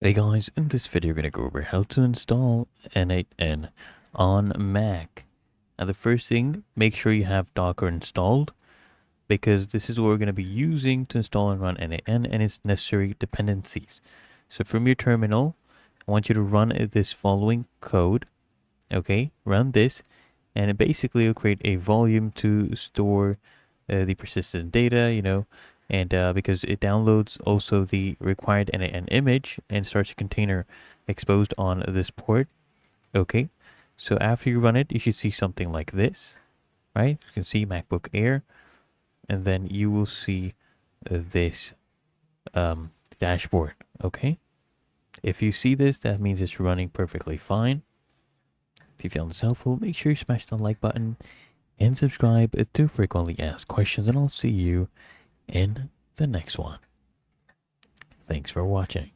Hey guys, in this video we're going to go over how to install N8N on Mac. Now the first thing, make sure you have Docker installed because this is what we're going to be using to install and run N8N and its necessary dependencies. So from your terminal, I want you to run this following code. Okay, run this and it basically will create a volume to store the persistent data, and because it downloads also the required N8N image and starts a container exposed on this port. Okay, so after you run it, you should see something like this, right? You can see MacBook Air, and then you will see this dashboard. Okay, if you see this, that means it's running perfectly fine. If you found this helpful, make sure you smash the like button and subscribe to frequently asked questions, and I'll see you in the next one. Thanks for watching.